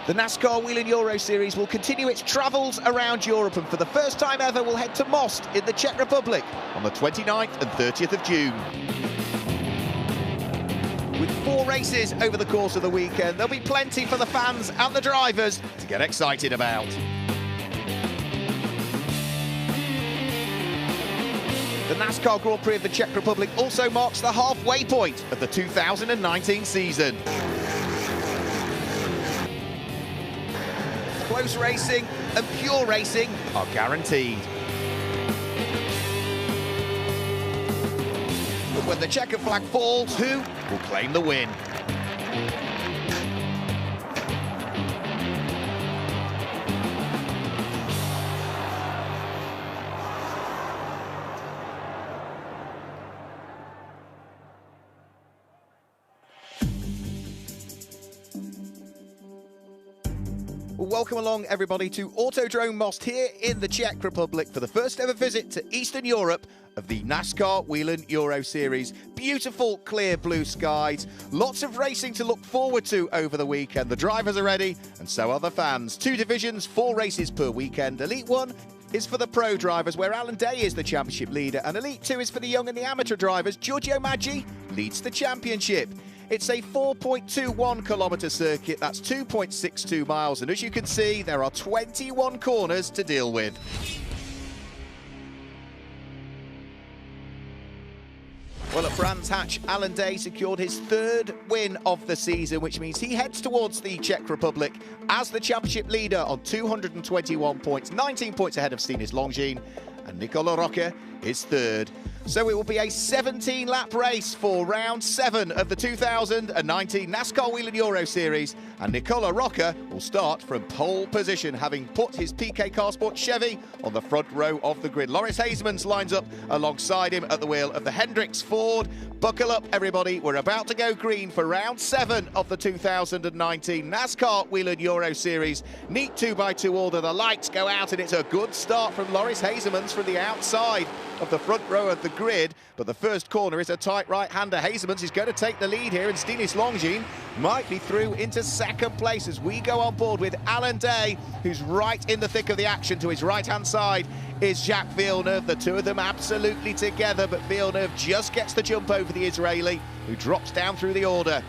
The NASCAR Whelen Euro Series will continue its travels around Europe, and for the first time ever will head to Most in the Czech Republic on the 29th and 30th of June. With 4 races over the course of the weekend, there'll be plenty for the fans and the drivers to get excited about. The NASCAR Grand Prix of the Czech Republic also marks the halfway point of the 2019 season. Close racing and pure racing are guaranteed. But when the checkered flag falls, who will claim the win? Welcome along, everybody, to Autodrome Most here in the Czech Republic for the first ever visit to Eastern Europe of the NASCAR Whelen Euro Series. Beautiful, clear blue skies. Lots of racing to look forward to over the weekend. The drivers are ready, and so are the fans. 2 divisions, 4 races per weekend. Elite 1 is for the pro drivers, where Alan Day is the championship leader, and Elite 2 is for the young and the amateur drivers. Giorgio Maggi leads the championship. It's a 4.21 kilometre circuit, that's 2.62 miles, and as you can see, there are 21 corners to deal with. Well, at Brands Hatch, Alan Day secured his 3rd win of the season, which means he heads towards the Czech Republic as the championship leader on 221 points, 19 points ahead of Stinis Longines, and Nicola Rocca is 3rd. So it will be a 17-lap race for round 7 of the 2019 NASCAR Whelen Euro Series, and Nicola Rocca will start from pole position, having put his PK Carsport Chevy on the front row of the grid. Loris Hazemans lines up alongside him at the wheel of the Hendricks Ford. Buckle up, everybody, we're about to go green for round 7 of the 2019 NASCAR Whelen Euro Series. Neat 2x2 order, the lights go out, and it's a good start from Loris Hazemans from the outside of the front row of the grid, but the first corner is a tight right-hander. Hazemans is going to take the lead here, and Stinis Longines might be through into 2nd place as we go on board with Alan Day, who's right in the thick of the action. To his right-hand side is Jacques Villeneuve. The 2 of them absolutely together, but Villeneuve just gets the jump over the Israeli, who drops down through the order.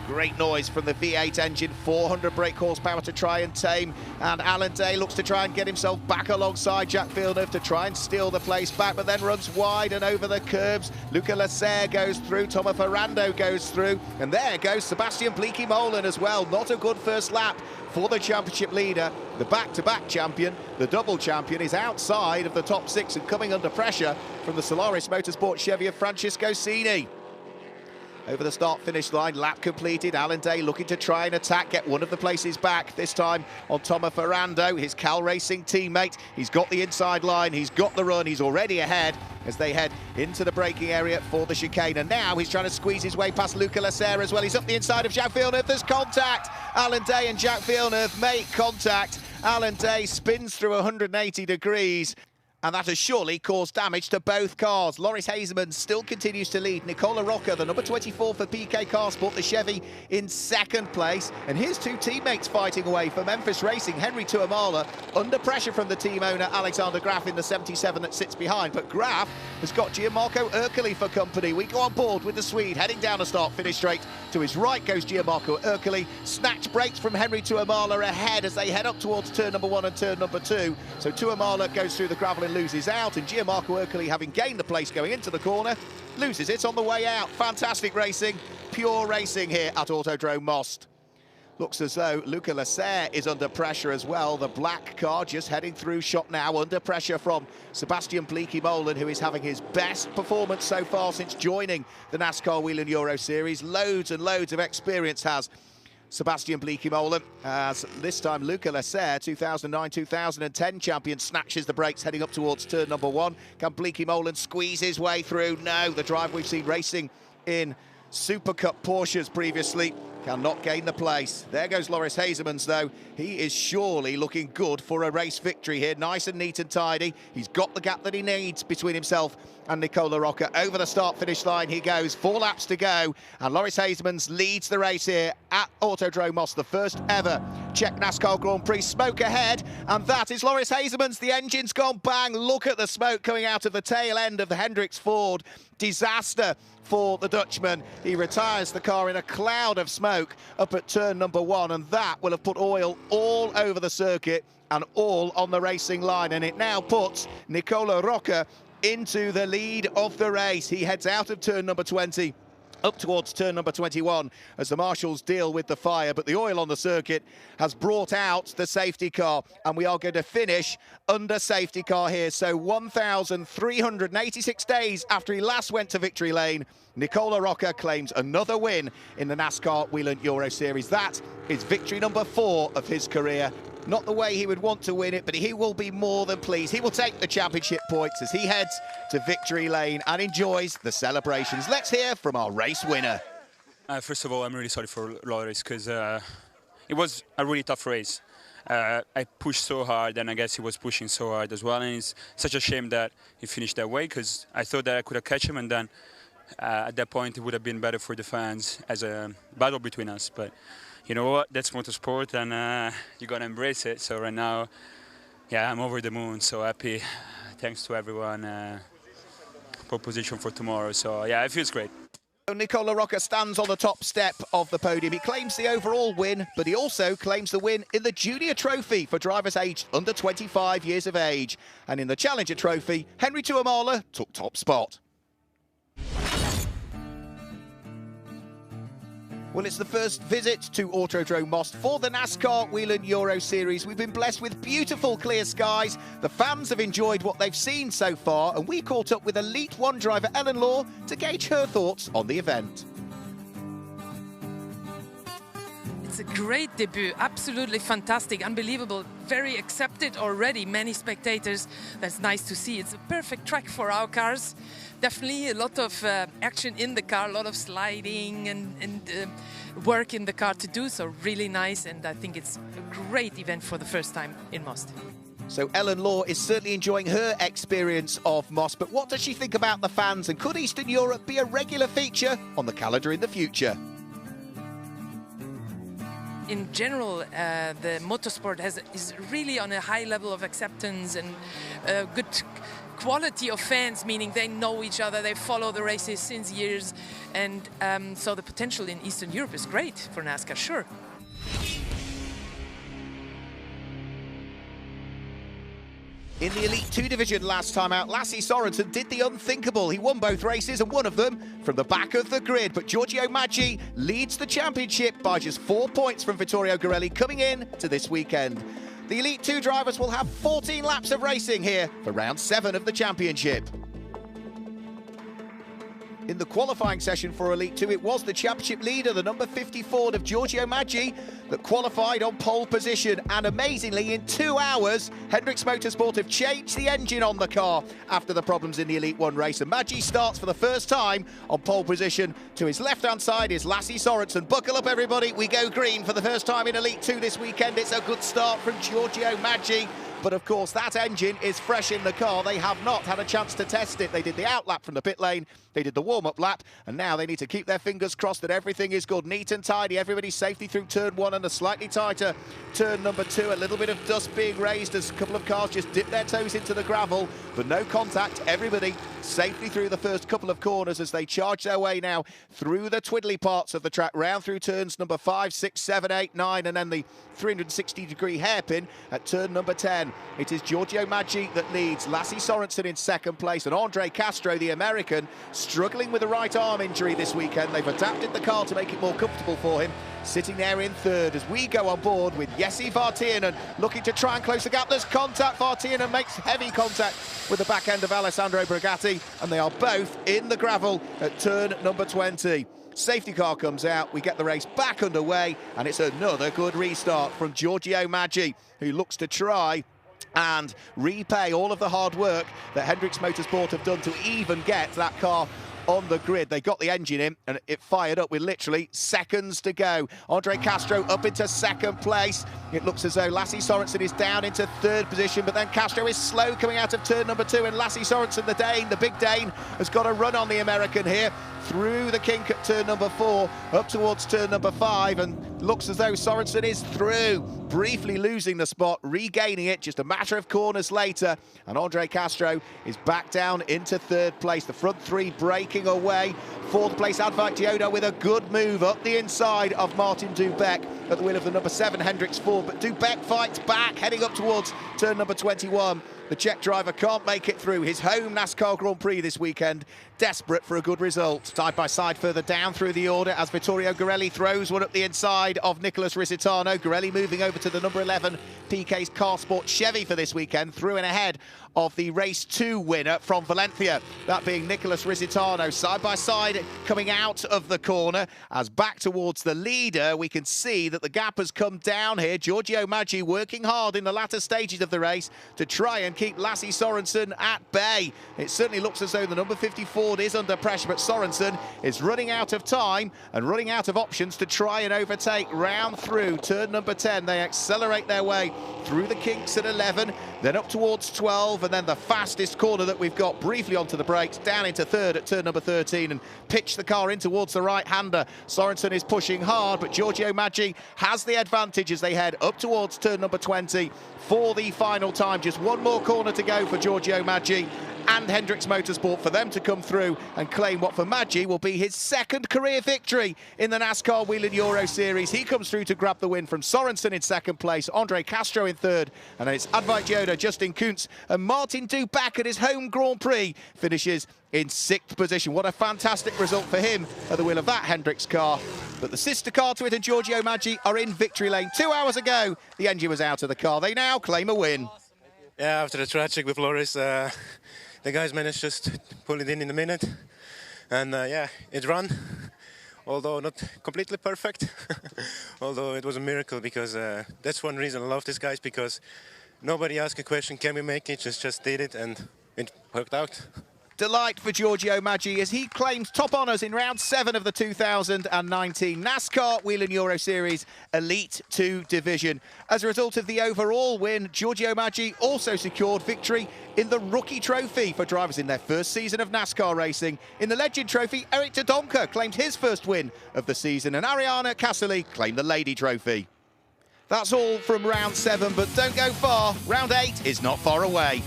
Great noise from the V8 engine, 400 brake horsepower to try and tame, and Alan Day looks to try and get himself back alongside Jacques Villeneuve to try and steal the place back, but then runs wide and over the curbs. Luca Lasser goes through, Tomo Ferrando goes through, and there goes Sebastian Bleekie-Molen as well. Not a good first lap for the championship leader. The back-to-back champion, the double champion, is outside of the top 6 and coming under pressure from the Solaris Motorsport Chevy of Francisco Cini. Over the start-finish line, lap completed. Alan Day looking to try and attack, get one of the places back, this time on Tomo Ferrando, his Cal Racing teammate. He's got the inside line, he's got the run, he's already ahead as they head into the braking area for the chicane. And now he's trying to squeeze his way past Luca Lasser as well. He's up the inside of Jacques Villeneuve. There's contact. Alan Day and Jacques Villeneuve make contact. Alan Day spins through 180 degrees. And that has surely caused damage to both cars. Loris Hazemans still continues to lead. Nicola Rocca, the number 24 for PK Carsport, the Chevy, in 2nd place. And here's 2 teammates fighting away for Memphis Racing. Henry Tuamala under pressure from the team owner, Alexander Graf, in the 77 that sits behind. But Graf has got Gianmarco Ercoli for company. We go on board with the Swede, heading down the start, finish straight. To his right goes Gianmarco Ercoli. Snatch brakes from Henry Tuamala ahead as they head up towards turn number 1 and turn number 2. So Tuamala goes through the gravel and loses out, and Gianmarco Ercoli, having gained the place going into the corner, loses it on the way out. Fantastic racing, pure racing here at Autodrome Most. Looks as though Luca Lasser is under pressure as well. The black car just heading through shot now, under pressure from Sebastian Bleekie-Molen, who is having his best performance so far since joining the NASCAR Whelen Euro Series. Loads and loads of experience has Sebastian Bleekie-Molen, as this time Luca Lasser, 2009-2010 champion, snatches the brakes heading up towards turn number 1. Can Bleekie-Molen squeeze his way through? No, the driver we've seen racing in Super Cup Porsches previously Cannot gain the place. There goes Loris Hazemans, though. He is surely looking good for a race victory here. Nice and neat and tidy. He's got the gap that he needs between himself and Nicola Rocca. Over the start-finish line he goes. 4 laps to go. And Loris Hazemans leads the race here at Autodrome Most, the first ever Czech NASCAR Grand Prix. Smoke ahead. And that is Loris Hazemans. The engine's gone bang. Look at the smoke coming out of the tail end of the Hendricks Ford. Disaster for the Dutchman. He retires the car in a cloud of smoke up at turn number 1, and that will have put oil all over the circuit and all on the racing line, and it now puts Nicola Rocca into the lead of the race. He heads out of turn number 20 up towards turn number 21 as the marshals deal with the fire, but the oil on the circuit has brought out the safety car, and we are going to finish under safety car here. So 1,386 days after he last went to victory lane, Nicola Rocca claims another win in the NASCAR Whelen Euro Series. That is victory number 4 of his career. Not the way he would want to win it, but he will be more than pleased. He will take the championship points as he heads to victory lane and enjoys the celebrations. Let's hear from our race winner. First of all, I'm really sorry for Loris because it was a really tough race. I pushed so hard, and I guess he was pushing so hard as well. And it's such a shame that he finished that way, because I thought that I could have catch him, and then at that point it would have been better for the fans as a battle between us. But you know what? That's motorsport, and you gotta embrace it. So right now, yeah, I'm over the moon. So happy. Thanks to everyone. Pole position for tomorrow. So yeah, it feels great. Nicola Rocca stands on the top step of the podium. He claims the overall win, but he also claims the win in the Junior Trophy for drivers aged under 25 years of age. And in the Challenger Trophy, Henry Tuamala took top spot. Well, it's the first visit to Autodrome Most for the NASCAR Whelen Euro Series. We've been blessed with beautiful clear skies. The fans have enjoyed what they've seen so far, and we caught up with Elite 1 driver Ellen Law to gauge her thoughts on the event. It's a great debut, absolutely fantastic, unbelievable, very accepted already, many spectators. That's nice to see. It's a perfect track for our cars. Definitely a lot of action in the car, a lot of sliding and work in the car to do, so really nice, and I think it's a great event for the first time in Most. So Ellen Law is certainly enjoying her experience of Most, but what does she think about the fans, and could Eastern Europe be a regular feature on the calendar in the future? In general, the motorsport is really on a high level of acceptance and good quality of fans, meaning they know each other, they follow the races since years, and so the potential in Eastern Europe is great for NASCAR, sure. In the Elite 2 division last time out, Lasse Sorensen did the unthinkable. He won both races, and one of them from the back of the grid. But Giorgio Maggi leads the championship by just 4 points from Vittorio Gorelli coming in to this weekend. The Elite 2 drivers will have 14 laps of racing here for round 7 of the championship. In the qualifying session for Elite 2, it was the championship leader, the number 50 Ford of Giorgio Maggi, that qualified on pole position. And amazingly, in 2 hours, Hendricks Motorsport have changed the engine on the car after the problems in the Elite 1 race. And Maggi starts for the first time on pole position. To his left-hand side is Lasse Sorensen. Buckle up, everybody. We go green for the first time in Elite 2 this weekend. It's a good start from Giorgio Maggi. But of course, that engine is fresh in the car. They have not had a chance to test it. They did the outlap from the pit lane, they did the warm-up lap, and now they need to keep their fingers crossed that everything is good. Neat and tidy, everybody safely through turn 1 and a slightly tighter turn number 2. A little bit of dust being raised as a couple of cars just dip their toes into the gravel, but no contact. Everybody safely through the first couple of corners as they charge their way now through the twiddly parts of the track, round through turns number 5, 6, 7, 8, 9, and then the 360-degree hairpin at turn number 10. It is Giorgio Maggi that leads, Lasse Sorensen in second place, and Andre Castro, the American, struggling with a right arm injury this weekend. They've adapted the car to make it more comfortable for him, sitting there in third as we go on board with Jesse Vartiainen looking to try and close the gap. There's contact. Vartiainen makes heavy contact with the back end of Alessandro Brigatti, and they are both in the gravel at turn number 20. Safety car comes out, we get the race back underway, and it's another good restart from Giorgio Maggi, who looks to try and repay all of the hard work that Hendricks Motorsport have done to even get that car on the grid. They got the engine in and it fired up with literally seconds to go. Andre Castro up into second place. It looks as though Lasse Sorensen is down into third position, but then Castro is slow coming out of turn number 2, and Lasse Sorensen, the Dane, the big Dane, has got a run on the American here through the kink at turn number 4 up towards turn number 5, and looks as though Sorensen is through, briefly losing the spot, regaining it just a matter of corners later, and Andre Castro is back down into third place. The front 3 breaking away. Fourth place, Advait Dioda with a good move up the inside of Martin Dubeck at the wheel of the number 7 Hendricks Ford, but Dubeck fights back, heading up towards turn number 21. The Czech driver can't make it through his home NASCAR Grand Prix this weekend, desperate for a good result. Side by side further down through the order as Vittorio Gorelli throws one up the inside of Nicholas Risitano. Gorelli moving over to the number 11 PK's Car Sport Chevy for this weekend, through and ahead of the race 2 winner from Valencia, that being Nicholas Risitano. Side by side coming out of the corner as back towards the leader. We can see that the gap has come down here. Giorgio Maggi working hard in the latter stages of the race to try and keep Lasse Sorensen at bay. It certainly looks as though the number 54 is under pressure, but Sorensen is running out of time and running out of options to try and overtake. Round through turn number 10, they accelerate their way through the kinks at 11, then up towards 12, and then the fastest corner that we've got briefly onto the brakes, down into third at turn number 13, and pitch the car in towards the right-hander. Sorensen is pushing hard, but Giorgio Maggi has the advantage as they head up towards turn number 20 for the final time. Just one more corner to go for Giorgio Maggi and Hendricks Motorsport for them to come through and claim what for Maggi will be his second career victory in the NASCAR Whelen Euro Series. He comes through to grab the win from Sorensen in second place, Andre Castro in third, and then it's Advait Dioda, Justin Kuntz and Martin Dubeck at his home Grand Prix finishes in 6th position. What a fantastic result for him at the wheel of that Hendricks car. But the sister car to it and Giorgio Maggi are in victory lane. 2 hours ago, the engine was out of the car. They now claim a win. Yeah, after the tragic with Loris, the guys managed just to pull it in the minute, and yeah, it ran, although not completely perfect, although it was a miracle, because that's one reason I love these guys, because nobody asked a question, can we make it, just did it, and it worked out. Delight for Giorgio Maggi as he claims top honours in round 7 of the 2019 NASCAR Whelen Euro Series Elite 2 division. As a result of the overall win, Giorgio Maggi also secured victory in the Rookie Trophy for drivers in their first season of NASCAR racing. In the Legend Trophy, Eric Dodonka claimed his first win of the season, and Ariana Cassily claimed the Lady Trophy. That's all from round 7, but don't go far. Round 8 is not far away.